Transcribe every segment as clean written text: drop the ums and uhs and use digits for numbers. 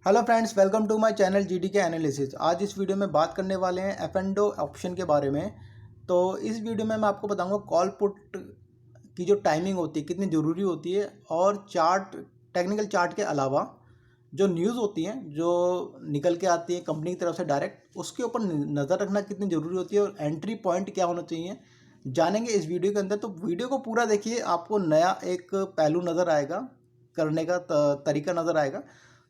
Hello friends, welcome to my channel GDK analysis. आज इस video में बात करने वाले हैं एफ&ओ ऑप्शन के बारे में। तो इस वीडियो में मैं आपको बताऊंगा कॉल पुट की जो टाइमिंग होती है कितनी ज़रूरी होती है, और चार्ट, टेक्निकल चार्ट के अलावा जो न्यूज़ होती हैं जो निकल के आती है कंपनी की तरफ से डायरेक्ट, उसके ऊपर नज़र रखना कितनी ज़रूरी होती है और एंट्री पॉइंट क्या होना चाहिए, जानेंगे इस वीडियो के अंदर। तो वीडियो को पूरा देखिए, आपको नया एक पहलू नज़र आएगा, करने का तरीका नज़र आएगा।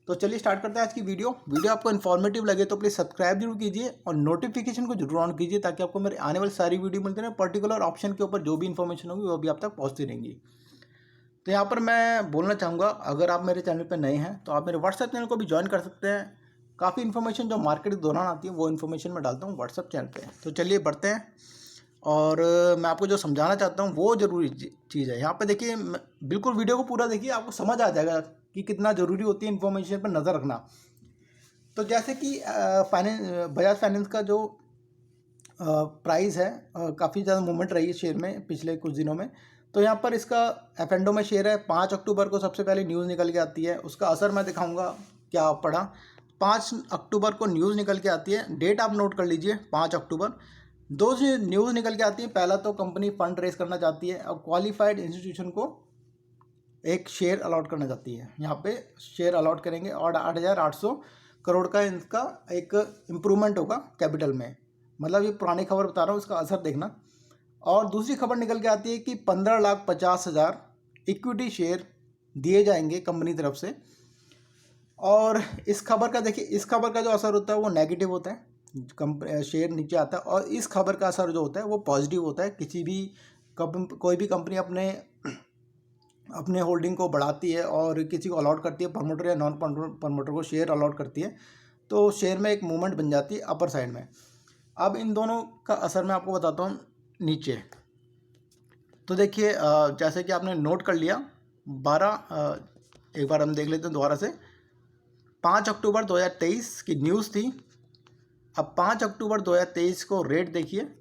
तो चलिए स्टार्ट करते हैं आज की वीडियो आपको इन्फॉर्मेटिव लगे तो प्लीज़ सब्सक्राइब जरूर कीजिए और नोटिफिकेशन को जरूर ऑन कीजिए, ताकि आपको मेरे आने वाली सारी वीडियो मिलती रहे। पर्टिकुलर ऑप्शन के ऊपर जो भी इन्फॉर्मेशन होगी वो भी आप तक पहुंचती रहेंगी। तो यहाँ पर मैं बोलना चाहूँगा, अगर आप मेरे चैनल पर नए हैं तो आप मेरे व्हाट्सएप चैनल को भी ज्वाइन कर सकते हैं। काफ़ी इन्फॉर्मेशन जो मार्केट के दौरान आती है वो इन्फॉर्मेशन मैं डालता हूँ व्हाट्सएप चैनल पर। तो चलिए बढ़ते हैं, और मैं आपको जो समझाना चाहता हूँ वो ज़रूरी चीज़ है। यहाँ पे देखिए, बिल्कुल वीडियो को पूरा देखिए, आपको समझ आ जाएगा कि कितना ज़रूरी होती है इन्फॉर्मेशन पर नज़र रखना। तो जैसे कि बजाज फाइनेंस का जो प्राइस है, काफ़ी ज़्यादा मूवमेंट रही है शेयर में पिछले कुछ दिनों में। तो यहाँ पर इसका एफ&ओ में शेयर है। 5 अक्टूबर को सबसे पहले न्यूज़ निकल के आती है, उसका असर मैं दिखाऊंगा क्या पड़ा। 5 अक्टूबर को न्यूज़ निकल के आती है, डेट आप नोट कर लीजिए 5 अक्टूबर। दो न्यूज़ निकल के आती है। पहला तो कंपनी फंड रेज करना चाहती है और क्वालिफाइड इंस्टीट्यूशन को एक शेयर अलॉट करना चाहती है। यहाँ पे शेयर अलॉट करेंगे और 8,800 करोड़ का इनका एक इम्प्रूवमेंट होगा कैपिटल में। मतलब ये पुरानी खबर बता रहा हूँ, इसका असर देखना। और दूसरी खबर निकल के आती है कि 15,50,000 इक्विटी शेयर दिए जाएंगे कंपनी तरफ से। और इस खबर का देखिए, इस खबर का जो असर होता है वो नेगेटिव होता है, शेयर नीचे आता है। और इस खबर का असर जो होता है वो पॉजिटिव होता है। किसी भी कोई भी कंपनी अपने होल्डिंग को बढ़ाती है और किसी को अलॉट करती है, प्रमोटर या नॉन प्रमोटर को शेयर अलॉट करती है, तो शेयर में एक मूवमेंट बन जाती है अपर साइड में। अब इन दोनों का असर मैं आपको बताता हूँ नीचे। तो देखिए, जैसे कि आपने नोट कर लिया 12, एक बार हम देख लेते हैं दोबारा से। 5 अक्टूबर 2023 की न्यूज़ थी। अब 5 अक्टूबर 2023 को रेट देखिए।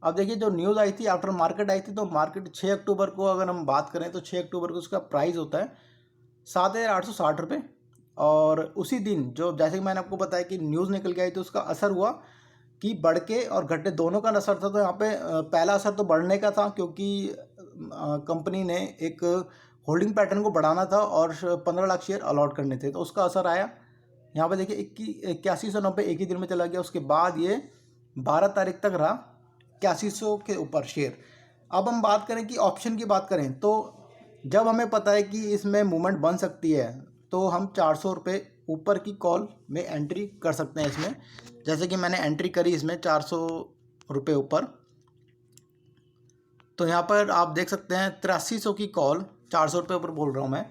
अब देखिए, जो न्यूज़ आई थी आफ्टर मार्केट आई थी, तो मार्केट 6 अक्टूबर को अगर हम बात करें तो 6 अक्टूबर को उसका प्राइस होता है 7,860 रुपये। और उसी दिन जो, जैसे कि मैंने आपको बताया कि न्यूज़ निकल के आई, तो उसका असर हुआ कि बढ़ के और घटने दोनों का असर था। तो यहाँ पे पहला असर तो बढ़ने का था, क्योंकि कंपनी ने एक होल्डिंग पैटर्न को बढ़ाना था और 15 लाख शेयर अलॉट करने थे, तो उसका असर आया। यहाँ पे देखिए 8190 एक ही दिन में चला गया। उसके बाद ये 12 तारीख तक रहा 8100 के ऊपर शेयर। अब हम बात करें कि ऑप्शन की बात करें, तो जब हमें पता है कि इसमें मूवमेंट बन सकती है, तो हम 400 रुपये ऊपर की कॉल में एंट्री कर सकते हैं इसमें। जैसे कि मैंने एंट्री करी इसमें 400 रुपये ऊपर। तो यहाँ पर आप देख सकते हैं 8300 की कॉल, 400 रुपये ऊपर बोल रहा हूँ मैं।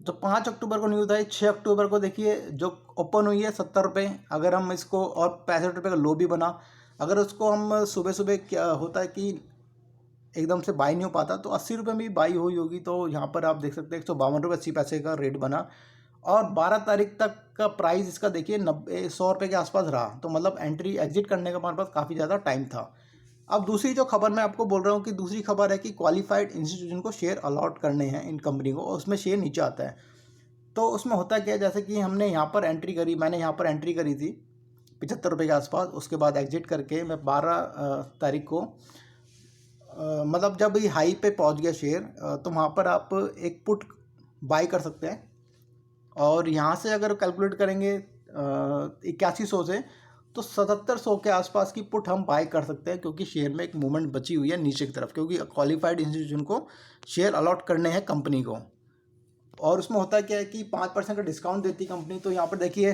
तो 5 अक्टूबर को न्यूज़ आई। 6 अक्टूबर को देखिए जो ओपन हुई है 70 रुपये। अगर हम इसको, और 65 रुपये का लो भी बना, अगर उसको हम सुबह सुबह, क्या होता है कि एकदम से बाई नहीं हो पाता, तो 80 रुपये में भी बाई हुई होगी। तो यहाँ पर आप देख सकते हैं 152 रुपये 80 पैसे का रेट बना। और 12 तारीख तक का प्राइस इसका देखिए 100 रुपये के आसपास रहा। तो मतलब एंट्री एग्जिट करने का हमारे पास काफ़ी ज़्यादा टाइम था। अब दूसरी जो खबर मैं आपको बोल रहा हूँ कि दूसरी खबर है कि क्वालिफाइड इंस्टीट्यूशन को शेयर अलॉट करने हैं इन कंपनी को, और उसमें शेयर नीचे आता है। तो उसमें होता क्या है, जैसे कि हमने यहाँ पर एंट्री करी, मैंने यहाँ पर एंट्री करी थी 75 रुपये के आसपास। उसके बाद एग्जिट करके मैं 12 तारीख को, मतलब जब ये हाई पे पहुँच गया शेयर, तो वहाँ पर आप एक पुट बाई कर सकते हैं। और यहाँ से अगर कैलकुलेट करेंगे 8100 से, तो 7700 के आसपास की पुट हम बाय कर सकते हैं, क्योंकि शेयर में एक मूवमेंट बची हुई है नीचे की तरफ, क्योंकि क्वालिफाइड इंस्टीट्यूशन को शेयर अलॉट करने हैं कंपनी को। और उसमें होता क्या है कि 5% का डिस्काउंट देती है कंपनी। तो यहाँ पर देखिए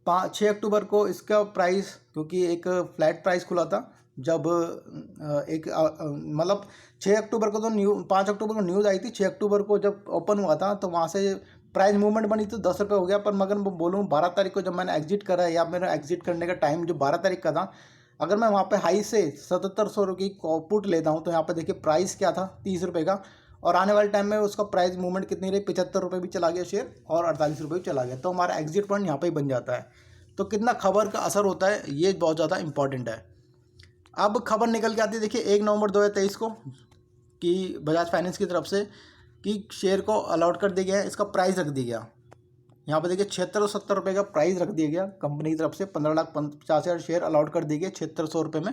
6 अक्टूबर को इसका प्राइस, क्योंकि एक फ्लैट प्राइस खुला था, जब मतलब 6 अक्टूबर को तो 5 अक्टूबर को न्यूज़ आई थी, 6 अक्टूबर को जब ओपन हुआ था तो वहाँ से प्राइस मूवमेंट बनी तो 10 रुपये हो गया। पर मगर मैं बोलूँ 12 तारीख को जब मैंने एग्जिट करा, या मेरा एग्जिट करने का टाइम जो 12 तारीख का था, अगर मैं वहाँ पे हाई से 7700 की पुट लेता हूँ, तो यहाँ पर देखिए प्राइस क्या था 30 रुपये का, और आने वाले टाइम में उसका प्राइस मूवमेंट कितनी रही, 75 रुपये भी चला गया शेयर, और 48 रुपये भी चला गया। तो हमारा एग्जिट पॉइंट यहाँ पर ही बन जाता है। तो कितना खबर का असर होता है, ये बहुत ज़्यादा इंपॉर्टेंट है। अब खबर निकल के आती है देखिए 1 नवंबर 2023 को, कि बजाज फाइनेंस की तरफ से कि शेयर को अलॉट कर दिया गया है, इसका प्राइस रख दिया गया। यहाँ पे देखिए 7670 रुपये का प्राइस रख दिया गया कंपनी की तरफ से। 15,50,000 शेयर अलॉट कर दिए गए 7600 रुपये में।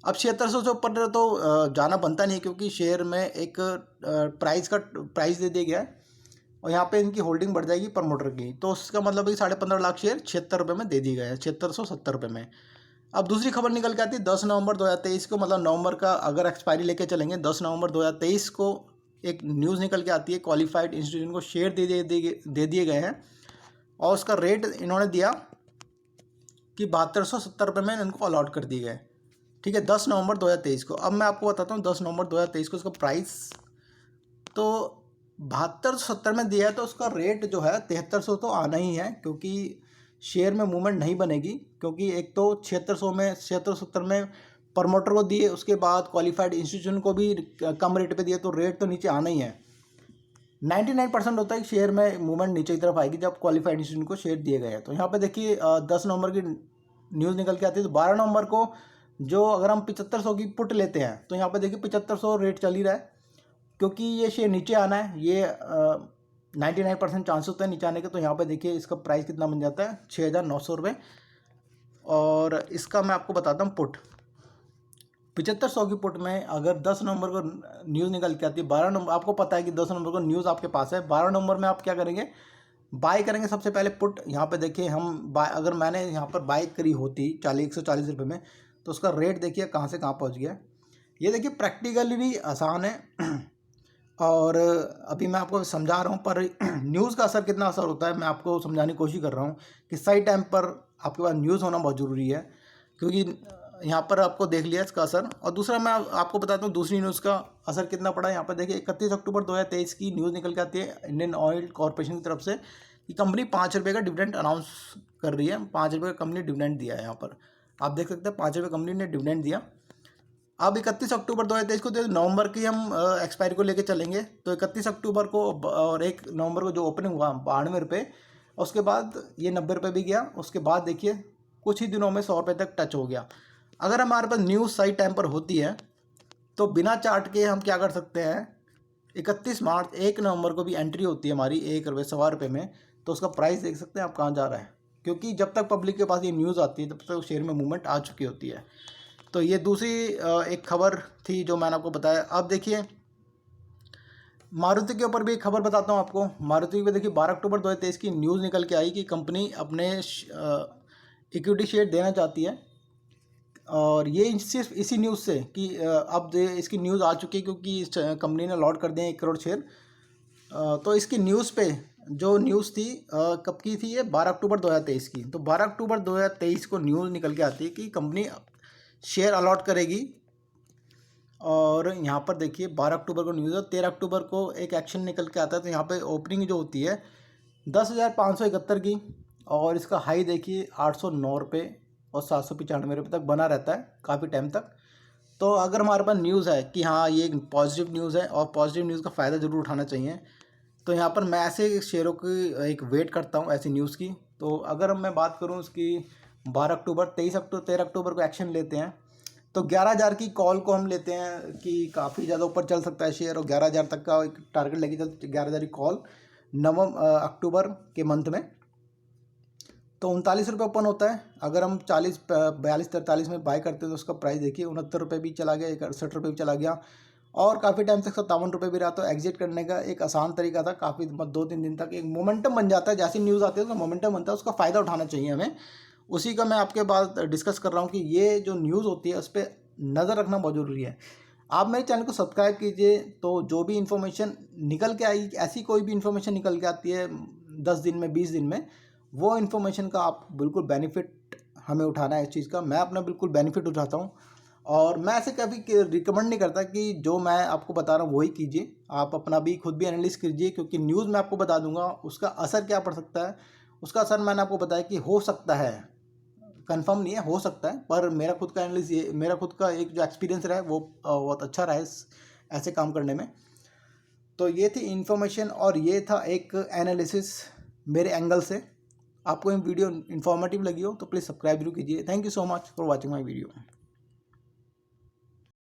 अब 7600 से ऊपर तो जाना बनता नहीं है, क्योंकि शेयर में एक प्राइस दे दिया गया है और यहाँ पे इनकी होल्डिंग बढ़ जाएगी प्रमोटर की। तो उसका मतलब है कि 15.5 लाख शेयर 76 रुपये में दे दिए गए हैं, 7670 रुपये में। अब दूसरी खबर निकल के आती है 10 नवंबर 2023 को, मतलब नवंबर का अगर एक्सपायरी लेके चलेंगे 10 नवंबर 2023 को एक न्यूज़ निकल के आती है, क्वालिफाइड इंस्टीट्यूशन को शेयर दे दिए गए हैं और उसका रेट इन्होंने दिया कि 7270 रुपये में इनको अलॉट कर दिए गए। ठीक है, 10 नवंबर 2023 को। अब मैं आपको बताता हूँ 10 नवंबर 2023 को इसका प्राइस तो 7270 में दिया है, तो उसका रेट जो है 7300 तो आना ही है, क्योंकि शेयर में मूवमेंट नहीं बनेगी। क्योंकि एक तो 7670 में प्रमोटर को दिए, उसके बाद क्वालिफाइड इंस्टीट्यूशन को भी कम रेट पे दिए, तो रेट तो नीचे आना ही है। 99% होता है कि शेयर में मूवमेंट नीचे की तरफ आएगी जब क्वालिफाइड इंस्टीट्यूशन को शेयर दिए गए हैं। तो यहाँ पे देखिए 10 नवंबर की न्यूज़ निकल के आती है। तो 12 नवंबर को जो अगर हम 7500 की पुट लेते हैं तो यहाँ पे देखिए 7500 रेट चल ही रहा है, क्योंकि ये शेयर नीचे आना है, ये 99% चांस होता है नीचे आने के। तो यहाँ पे देखिए इसका प्राइस कितना बन जाता है 6900 रुपये। और इसका मैं आपको बताता हूँ पुट 7500 की पुट में अगर 10 नवंबर को न्यूज़ निकल के आती है, 12 नवंबर आपको पता है कि 10 नवंबर को न्यूज़ आपके पास है, 12 नवंबर में आप क्या करेंगे, बाय करेंगे सबसे पहले पुट। यहाँ पे देखिए हम बाय, अगर मैंने यहाँ पर बाय करी होती 140 रुपये में, तो उसका रेट देखिए कहाँ से कहाँ पहुँच गया। ये देखिए प्रैक्टिकली भी आसान है और अभी मैं आपको समझा रहा हूँ, पर न्यूज़ का असर कितना असर होता है मैं आपको समझाने की कोशिश कर रहा हूँ कि सही टाइम पर आपके पास न्यूज़ होना बहुत ज़रूरी है, क्योंकि यहाँ पर आपको देख लिया इसका असर। और दूसरा मैं आपको बताता हूँ दूसरी न्यूज़ का असर कितना पड़ा। यहाँ पर देखिए 31 अक्टूबर 2023 की न्यूज़ निकल के आती है इंडियन ऑयल कॉरपोरेशन की तरफ से कि कंपनी 5 रुपये का डिविडेंड अनाउंस कर रही है। 5 रुपये का कंपनी डिविडेंड दिया है। यहाँ पर आप देख सकते हैं 5 रुपये कंपनी ने डिविडेंड दिया। अब 31 अक्टूबर 2023 को, तो नवंबर की हम एक्सपायरी को लेके चलेंगे, तो 31 अक्टूबर को और 1 नवंबर को जो ओपनिंग हुआ 92 रुपये, उसके बाद ये 90 रुपये भी गया। उसके बाद देखिए कुछ ही दिनों में 100 रुपये तक टच हो गया। अगर हमारे पास न्यूज़ सही टाइम पर होती है तो बिना चार्ट के हम क्या कर सकते हैं, 31 मार्च 1 नवंबर को भी एंट्री होती है हमारी 1 रुपये 1.25 रुपये में, तो उसका प्राइस देख सकते हैं आप कहाँ जा रहा है, क्योंकि जब तक पब्लिक के पास ये न्यूज़ आती है तब तक शेयर में मूवमेंट आ चुकी होती है। तो ये दूसरी एक खबर थी जो मैंने आपको बताया। अब देखिए मारुति के ऊपर भी एक खबर बताता हूँ आपको। मारुति पे देखिए 12 अक्टूबर 2023 की न्यूज़ निकल के आई कि कंपनी अपने इक्विटी शेयर देना चाहती है, और ये सिर्फ इसी न्यूज़ से कि अब इसकी न्यूज़ आ चुकी है, क्योंकि इस कंपनी ने अलॉट कर दिए 1 करोड़ शेयर। तो इसकी न्यूज़ पे जो न्यूज़ थी कब की थी, ये 12 अक्टूबर 2023 की। तो 12 अक्टूबर 2023 को न्यूज़ निकल के आती है कि कंपनी शेयर अलॉट करेगी। और यहाँ पर देखिए 12 अक्टूबर को न्यूज़ है, 13 अक्टूबर को एक एक्शन निकल के आता है। तो यहाँ पे ओपनिंग जो होती है 10,571 की, और इसका हाई देखिए 809 रुपये और 795 रुपये तक बना रहता है काफ़ी टाइम तक। तो अगर हमारे पास न्यूज़ है कि हाँ ये पॉजिटिव न्यूज़ है और पॉजिटिव न्यूज़ का फ़ायदा ज़रूर उठाना चाहिए, तो यहाँ पर मैं ऐसे शेयरों की एक वेट करता हूँ ऐसी न्यूज़ की। तो अगर मैं बात करूँ उसकी 12 अक्टूबर 13 अक्टूबर को एक्शन लेते हैं, तो 11,000 की कॉल को हम लेते हैं कि काफ़ी ज़्यादा ऊपर चल सकता है शेयर, और 11,000 तक का एक टारगेट लेके चलते 11,000 की कॉल अक्टूबर के मंथ में। तो 39 रुपये ओपन होता है। अगर हम 40 42 43 में बाय करते हैं तो उसका प्राइस देखिए 69 रुपये भी चला गया, 68 रुपये भी चला गया, और काफ़ी टाइम तक 57 रुपये भी रहा। तो एग्जिट करने का एक आसान तरीका था, काफ़ी 2-3 दिन तक एक मोमेंटम बन जाता है। जैसी न्यूज़ आती है उसका मोमेंटम बनता है, उसका फ़ायदा उठाना चाहिए हमें। उसी का मैं आपके बाद डिस्कस कर रहा हूँ कि ये जो न्यूज़ होती है उस पर नज़र रखना बहुत ज़रूरी है। आप मेरे चैनल को सब्सक्राइब कीजिए, तो जो भी इन्फॉर्मेशन निकल के आई, ऐसी कोई भी इन्फॉर्मेशन निकल के आती है 10 दिन में 20 दिन में, वो इन्फॉर्मेशन का आप बिल्कुल बेनिफिट हमें उठाना है इस चीज़ का। मैं अपना बिल्कुल बेनिफिट उठाता हूँ, और मैं ऐसे कभी रिकमेंड नहीं करता कि जो मैं आपको बता रहा हूँ वही कीजिए। आप अपना भी खुद भी एनालिसिस कीजिए, क्योंकि न्यूज़ मैं आपको बता दूंगा उसका असर क्या पड़ सकता है। उसका असर मैंने आपको बताया कि हो सकता है, कंफर्म नहीं है, हो सकता है, पर मेरा खुद का एनालिसिस, मेरा खुद का एक जो एक्सपीरियंस रहा है वो बहुत अच्छा रहा है ऐसे काम करने में। तो ये थी इन्फॉर्मेशन और ये था एक एनालिसिस मेरे एंगल से। आपको ये वीडियो इन्फॉर्मेटिव लगी हो तो प्लीज़ सब्सक्राइब जरूर कीजिए। Thank you so much for watching my video.